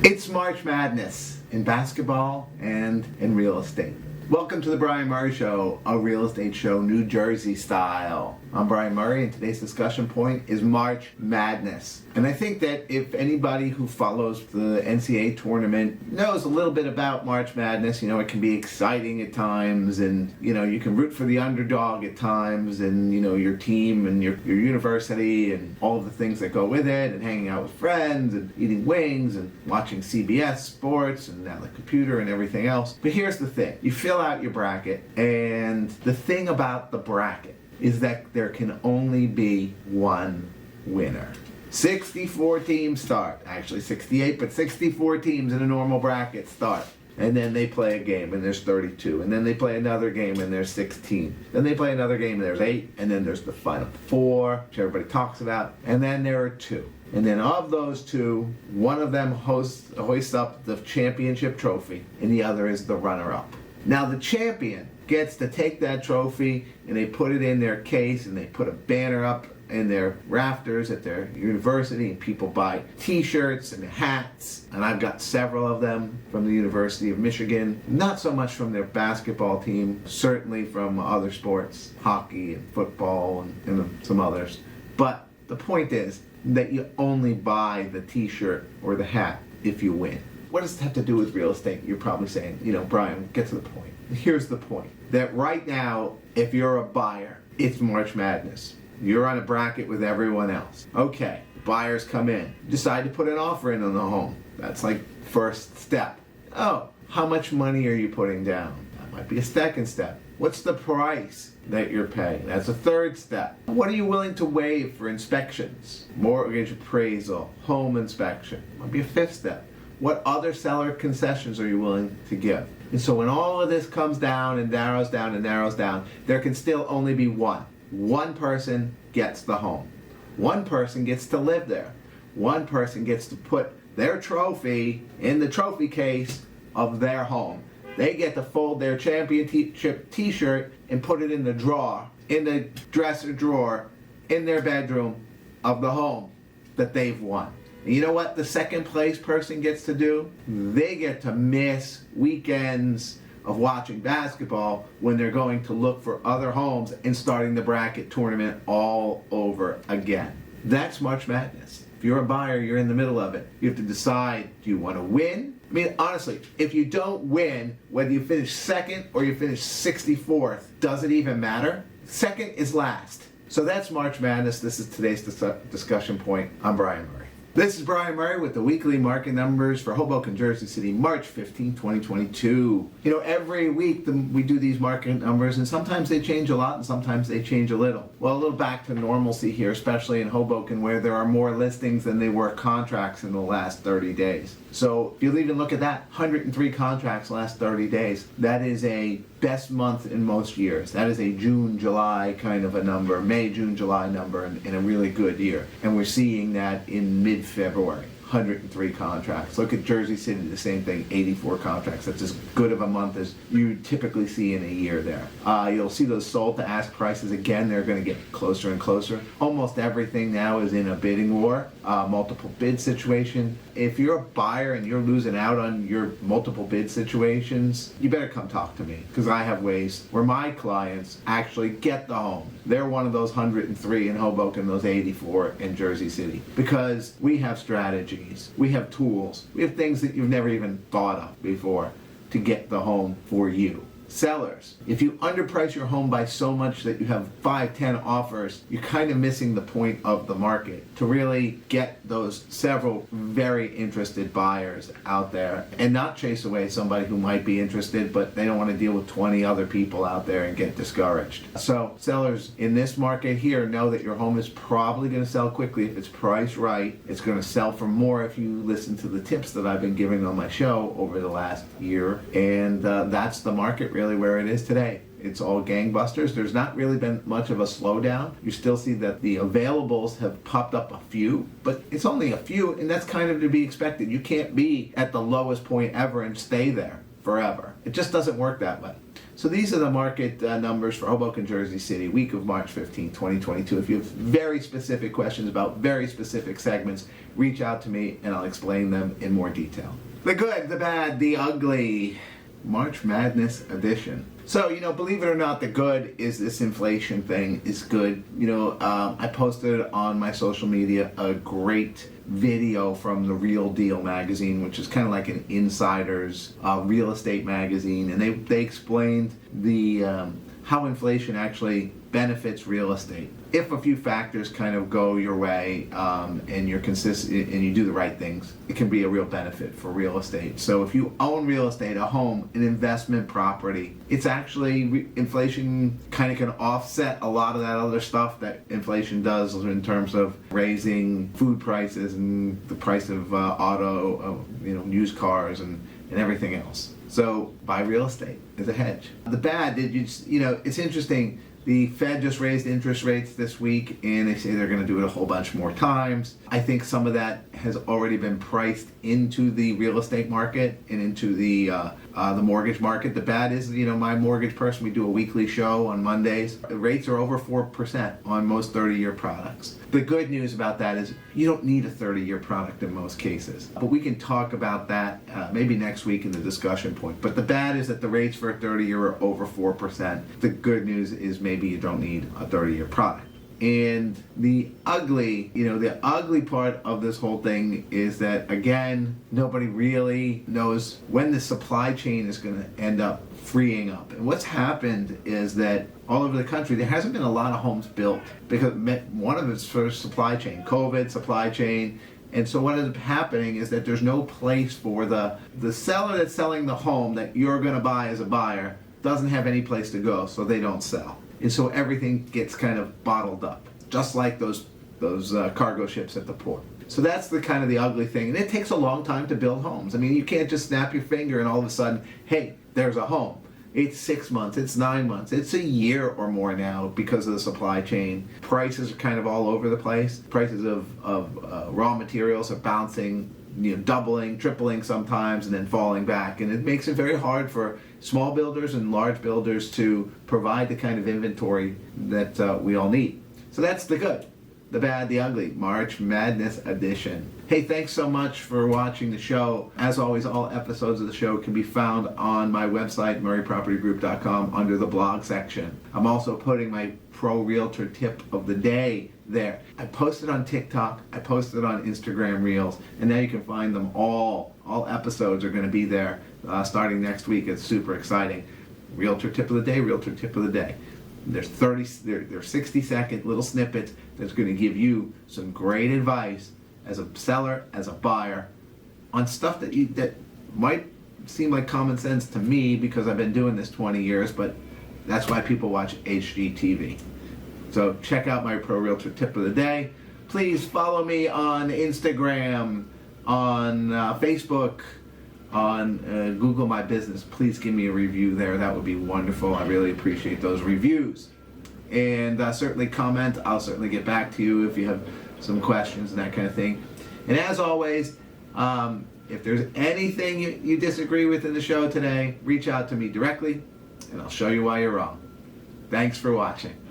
It's March Madness in basketball and in real estate. Welcome to the Brian Murray Show, a real estate show, New Jersey style. I'm Brian Murray, and today's discussion point is March Madness. And I think that if anybody who follows the NCAA tournament knows a little bit about March Madness, it can be exciting at times, and you can root for the underdog at times, and your team and your university and all of the things that go with it, and hanging out with friends and eating wings and watching CBS sports and now the computer and everything else. But here's the thing. You fill out your bracket, and the thing about the bracket is that there can only be one winner. 64 teams start. Actually 68, but 64 teams in a normal bracket start. And then they play a game, and there's 32. And then they play another game, and there's 16. Then they play another game, and there's 8. And then there's the final 4, which everybody talks about. And then there are 2. And then of those 2, one of them hoists up the championship trophy, and the other is the runner-up. Now the champion gets to take that trophy, and they put it in their case, and they put a banner up in their rafters at their university, and people buy t-shirts and hats, and I've got several of them from the University of Michigan. Not so much from their basketball team, certainly from other sports, hockey and football and some others. But the point is that you only buy the t-shirt or the hat if you win. What does it have to do with real estate? You're probably saying, Brian, get to the point. Here's the point. That right now, if you're a buyer, it's March Madness. You're on a bracket with everyone else. Okay, buyers come in. Decide to put an offer in on the home. That's like first step. Oh, how much money are you putting down? That might be a second step. What's the price that you're paying? That's a third step. What are you willing to waive for inspections? Mortgage appraisal, home inspection. Might be a fifth step. What other seller concessions are you willing to give? And so when all of this comes down and narrows down and narrows down, there can still only be one. One person gets the home. One person gets to live there. One person gets to put their trophy in the trophy case of their home. They get to fold their championship t-shirt and put it in the drawer, in the dresser drawer, in their bedroom of the home that they've won. And you know what the second place person gets to do? They get to miss weekends of watching basketball when they're going to look for other homes and starting the bracket tournament all over again. That's March Madness. If you're a buyer, you're in the middle of it. You have to decide, do you want to win? I mean, honestly, if you don't win, whether you finish second or you finish 64th, does it even matter? Second is last. So that's March Madness. This is today's discussion point. I'm Brian Murray. This is Brian Murray with the weekly market numbers for Hoboken and Jersey City, March 15, 2022. Every week we do these market numbers, and sometimes they change a lot and sometimes they change a little. Well, a little back to normalcy here, especially in Hoboken, where there are more listings than there were contracts in the last 30 days. So if you'll even look at that, 103 contracts last 30 days. That is a best month in most years. That is a June, July kind of a number, May, June, July number in a really good year. And we're seeing that in mid-February. 103 contracts. Look at Jersey City, the same thing, 84 contracts. That's as good of a month as you typically see in a year there. You'll see those sold to ask prices again. They're going to get closer and closer. Almost everything now is in a bidding war, multiple bid situation. If you're a buyer and you're losing out on your multiple bid situations, you better come talk to me, because I have ways where my clients actually get the home. They're one of those 103 in Hoboken, those 84 in Jersey City, because we have strategy. We have tools. We have things that you've never even thought of before to get the home for you. Sellers, if you underprice your home by so much that you have 5-10 offers, you're kind of missing the point of the market to really get those several very interested buyers out there and not chase away somebody who might be interested, but they don't want to deal with 20 other people out there and get discouraged. So sellers in this market here know that your home is probably going to sell quickly if it's priced right. It's going to sell for more if you listen to the tips that I've been giving on my show over the last year, and that's the market really where it is today. It's all gangbusters. There's not really been much of a slowdown. You still see that the availables have popped up a few, but it's only a few, and that's kind of to be expected. You can't be at the lowest point ever and stay there forever. It just doesn't work that way. So these are the market numbers for Hoboken and Jersey City, week of March 15, 2022. If you have very specific questions about very specific segments, reach out to me and I'll explain them in more detail. The good, the bad, the ugly. March Madness edition. So, believe it or not, the good is this inflation thing is good. I posted on my social media a great video from the Real Deal magazine, which is kind of like an insider's real estate magazine, and they explained the how inflation actually benefits real estate. If a few factors kind of go your way and you're consistent and you do the right things, it can be a real benefit for real estate. So if you own real estate, a home, an investment property, it's actually inflation kind of can offset a lot of that other stuff that inflation does in terms of raising food prices and the price of used cars and everything else. So buy real estate as a hedge. The bad, it's interesting. The Fed just raised interest rates this week, and they say they're going to do it a whole bunch more times. I think some of that has already been priced into the real estate market and into the mortgage market. The bad is, my mortgage person, we do a weekly show on Mondays. The rates are over 4% on most 30-year products. The good news about that is you don't need a 30-year product in most cases. But we can talk about that maybe next week in the discussion point. But the bad is that the rates for a 30-year are over 4%. The good news is maybe you don't need a 30-year product. And the ugly part of this whole thing is that, again, nobody really knows when the supply chain is going to end up freeing up. And what's happened is that all over the country, there hasn't been a lot of homes built because one of it's for supply chain, COVID, supply chain. And so what ends up happening is that there's no place for the seller that's selling the home that you're going to buy as a buyer doesn't have any place to go, so they don't sell. And so everything gets kind of bottled up, just like those cargo ships at the port. So that's the kind of the ugly thing. And it takes a long time to build homes. I mean, you can't just snap your finger and all of a sudden, hey, there's a home. It's 6 months, it's 9 months, it's a year or more now because of the supply chain. Prices are kind of all over the place. Prices of raw materials are bouncing, doubling, tripling sometimes, and then falling back. And it makes it very hard for small builders and large builders to provide the kind of inventory that we all need. So that's the good, the bad, the ugly, March Madness edition. Hey, thanks so much for watching the show. As always, all episodes of the show can be found on my website, murraypropertygroup.com, under the blog section. I'm also putting my Pro Realtor tip of the day there. I posted on TikTok, I posted on Instagram Reels, and now you can find them all. All episodes are going to be there starting next week. It's super exciting. Realtor tip of the day, Realtor tip of the day. There's 60-second little snippets that's going to give you some great advice as a seller, as a buyer, on stuff that might seem like common sense to me because I've been doing this 20 years, but that's why people watch HGTV. So check out my Pro Realtor tip of the day. Please follow me on Instagram, on Facebook, on Google My Business. Please give me a review there. That would be wonderful. I really appreciate those reviews. And certainly comment. I'll certainly get back to you if you have some questions and that kind of thing. And as always, if there's anything you disagree with in the show today, reach out to me directly and I'll show you why you're wrong. Thanks for watching.